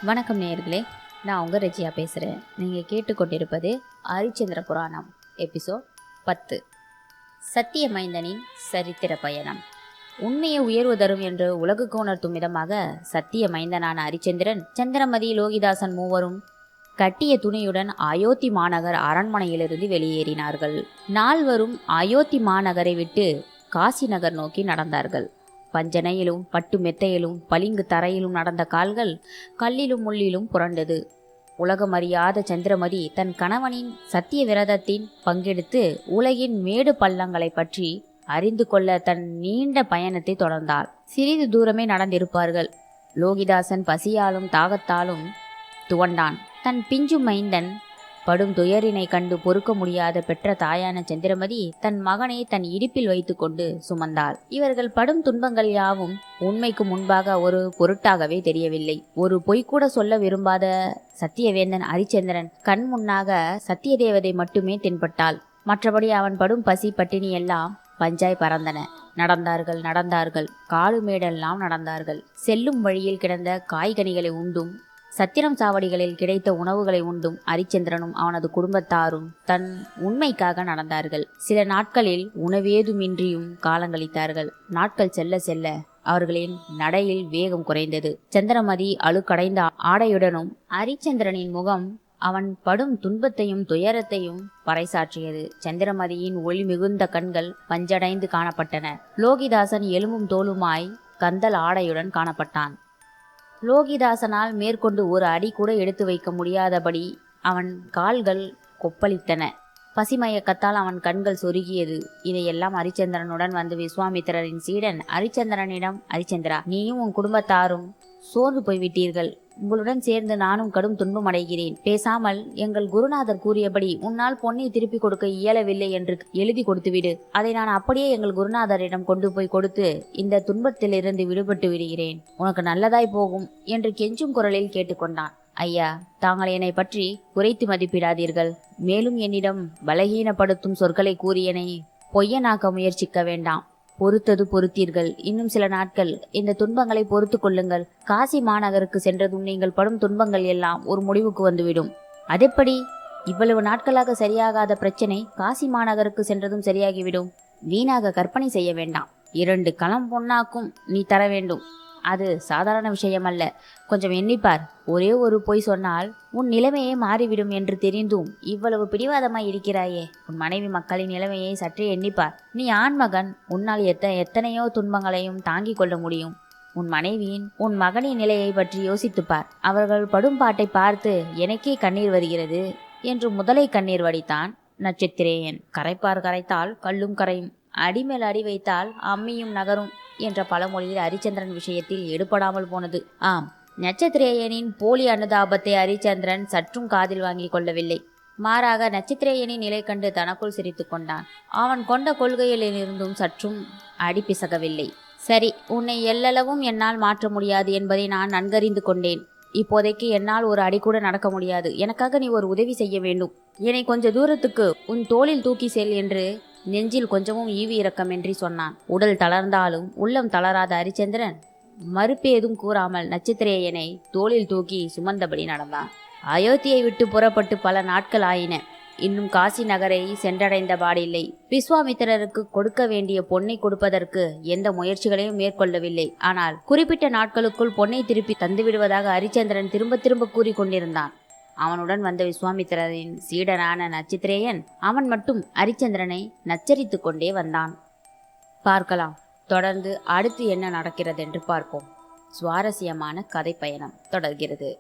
வணக்கம் நேயர்களே, நான் உங்கள் ரெஜியா பேசுகிறேன். நீங்கள் கேட்டுக்கொண்டிருப்பது ஹரிச்சந்திர புராணம் எபிசோட் 10. சத்திய மைந்தனின் சரித்திர பயணம். உண்மையை உயர்வு தரும் என்று உலகுக்கு உணர்த்தும் விதமாக சத்திய மைந்தனான ஹரிச்சந்திரன், சந்திரமதி, லோகிதாசன் மூவரும் கட்டிய துணியுடன் அயோத்தி மாநகர் அரண்மனையிலிருந்து வெளியேறினார்கள். நால்வரும் அயோத்தி மாநகரை விட்டு காசி நகர் நோக்கி நடந்தார்கள். பஞ்சனையிலும் பட்டு மெத்தையிலும் பளிங்கு தரையிலும் நடந்த கால்கள் கல்லிலும் முள்ளிலும் புரண்டது. உலகமறியாத சந்திரமதி தன் கணவனின் சத்திய விரதத்தின் பங்கெடுத்து உலகின் மேடு பள்ளங்களை பற்றி அறிந்து கொள்ள தன் நீண்ட பயணத்தை தொடர்ந்தாள். சிறிது தூரமே நடந்திருப்பார்கள். லோகிதாசன் பசியாலும் தாகத்தாலும் துவண்டான். தன் பிஞ்சு மைந்தன் படும் துயரினை கண்டு பொறுக்க முடியாத பெற்ற தாயான சந்திரமதி தன் மகனை தன் இடுப்பில் வைத்து கொண்டு சுமந்தாள். இவர்கள் படும் துன்பங்கள் யாவும் உண்மைக்கு முன்பாக ஒரு பொருட்டாகவே தெரியவில்லை. ஒரு பொய்கூட சொல்ல விரும்பாத சத்தியவேந்தன் ஹரிச்சந்திரன் கண் முன்னாக சத்திய தேவதை மட்டுமே தென்பட்டாள். மற்றபடி அவன் படும் பசி பட்டினி எல்லாம் பஞ்சாய் பறந்தன. நடந்தார்கள். காடு மேடெல்லாம் நடந்தார்கள். செல்லும் வழியில் கிடந்த காய்கனிகளை உண்டும் சத்திரம் சாவடிகளில் கிடைத்த உணவுகளை உண்டும் ஹரிச்சந்திரனும் அவனது குடும்பத்தாரும் தன் உண்மைக்காக நடந்தார்கள். சில நாட்களில் உணவேதுமின்றியும் காலங்களித்தார்கள். நாட்கள் செல்ல செல்ல அவர்களின் நடையில் வேகம் குறைந்தது. சந்திரமதி அழுக்கடைந்த ஆடையுடனும் ஹரிச்சந்திரனின் முகம் அவன் படும் துன்பத்தையும் துயரத்தையும் பறைசாற்றியது. சந்திரமதியின் ஒளி மிகுந்த கண்கள் பஞ்சடைந்து காணப்பட்டன. லோகிதாசன் எலும்பும் தோலுமாய் கந்தல் ஆடையுடன் காணப்பட்டான். லோகிதாசனால் மேற்கொண்டு ஒரு அடி கூட எடுத்து வைக்க முடியாதபடி அவன் கால்கள் கொப்பளித்தன. பசிமயக்கத்தால் அவன் கண்கள் சொருகியது. இதையெல்லாம் ஹரிச்சந்திரனுடன் வந்து விஸ்வாமித்திரரின் சீடன் ஹரிச்சந்திரனிடம், ஹரிச்சந்திரா, நீயும் உன் குடும்பத்தாரும் சோர்ந்து போய்விட்டீர்கள். உங்களுடன் சேர்ந்து நானும் கடும் துன்பம் அடைகிறேன். பேசாமல் எங்கள் குருநாதர் கூறியபடி உன்னால் பொன்னை திருப்பி கொடுக்க இயலவில்லை என்று எழுதி கொடுத்துவிடு. அதை நான் அப்படியே எங்கள் குருநாதரிடம் கொண்டு போய் கொடுத்து இந்த துன்பத்திலிருந்து விடுபட்டு விடுகிறேன். உனக்கு நல்லதாய் போகும் என்று கெஞ்சும் குரலில் கேட்டுக்கொண்டான். ஐயா, தாங்கள் என்னை பற்றி குறைத்து மதிப்பிடாதீர்கள். மேலும் என்னிடம் பலகீனப்படுத்தும் சொற்களை கூறி என்னை பொய்யனாக்க முயற்சிக்க வேண்டாம். பொறுத்தது பொறுத்தீர்கள். இன்னும் சில நாட்கள் இந்த துன்பங்களை பொறுத்து கொள்ளுங்கள். காசி மாநகருக்கு சென்றதும் நீங்கள் படும் துன்பங்கள் எல்லாம் ஒரு முடிவுக்கு வந்துவிடும். அதெப்படி? இவ்வளவு நாட்களாக சரியாகாத பிரச்சனை காசி மாநகருக்கு சென்றதும் சரியாகிவிடும். வீணாக கற்பனை செய்ய வேண்டாம். 2 களம் பொன்னாக்கும் நீ தர வேண்டும். அது சாதாரண விஷயமல்ல. கொஞ்சம் எண்ணிப்பார். ஒரே ஒரு பொய் சொன்னால் உன் நிலைமையே மாறிவிடும் என்று தெரிந்தும் இவ்வளவு பிடிவாதமாய் இருக்கிறாயே. உன் மனைவி மக்களின் நிலைமையை சற்றே எண்ணிப்பார். நீ ஆண்மகன். உன்னால் எத்தனையோ துன்பங்களையும் தாங்கிக் கொள்ள முடியும். உன் மகனின் நிலையை பற்றி யோசித்துப்பார். அவர்கள் படும் பாட்டை பார்த்து எனக்கே கண்ணீர் வருகிறது என்று முதலை கண்ணீர் வடித்தான் நட்சத்திரேயன். கரைத்தால் கல்லும் கரையும், அடிமேல் அடி வைத்தால் அம்மியும் நகரும் என்ற பழமொழியில் ஹரிச்சந்திரன் விஷயத்தில் எடுபடாமல் போனது. ஆம், நட்சத்திரேயனின் போலி அனுதாபத்தை ஹரிச்சந்திரன் சற்றும் காதில் வாங்கி கொள்ளவில்லை. மாறாக நட்சத்திரேயனின் நிலை கண்டு தனக்குள் சிரித்து கொண்டான். அவன் கொண்ட கொள்கையிலிருந்தும் சற்றும் அடிப்பிசகவில்லை. சரி, உன்னை எல்லளவும் என்னால் மாற்ற முடியாது என்பதை நான் நன்கறிந்து கொண்டேன். இப்போதைக்கு என்னால் ஒரு அடி கூட நடக்க முடியாது. எனக்காக நீ ஒரு உதவி செய்ய வேண்டும். என்னை கொஞ்ச தூரத்துக்கு உன் தோளில் தூக்கி செல் என்று நெஞ்சில் கொஞ்சமும் ஈவி இரக்கமின்றி சொன்னான். உடல் தளர்ந்தாலும் உள்ளம் தளராத ஹரிச்சந்திரன் மறுப்பேதும் கூறாமல் நட்சத்திரேயனை தோளில் தூக்கி சுமந்தபடி நடந்தான். அயோத்தியை விட்டு புறப்பட்டு பல நாட்கள் ஆயின. இன்னும் காசி நகரை சென்றடைந்த பாடில்லை. விஸ்வாமித்திரருக்கு கொடுக்க வேண்டிய பொன்னை கொடுப்பதற்கு எந்த முயற்சிகளையும் மேற்கொள்ளவில்லை. ஆனால் குறிப்பிட்ட நாட்களுக்குள் பொன்னை திருப்பி தந்துவிடுவதாக ஹரிச்சந்திரன் திரும்ப திரும்ப கூறிக்கொண்டிருந்தான். அவனுடன் வந்த விஸ்வாமித்திரரின் சீடனான நட்சத்திரேயன் அவன் மட்டும் ஹரிச்சந்திரனை நச்சரித்து கொண்டே வந்தான். பார்க்கலாம், தொடர்ந்து அடுத்து என்ன நடக்கிறது என்று பார்ப்போம். சுவாரஸ்யமான கதை பயணம் தொடர்கிறது.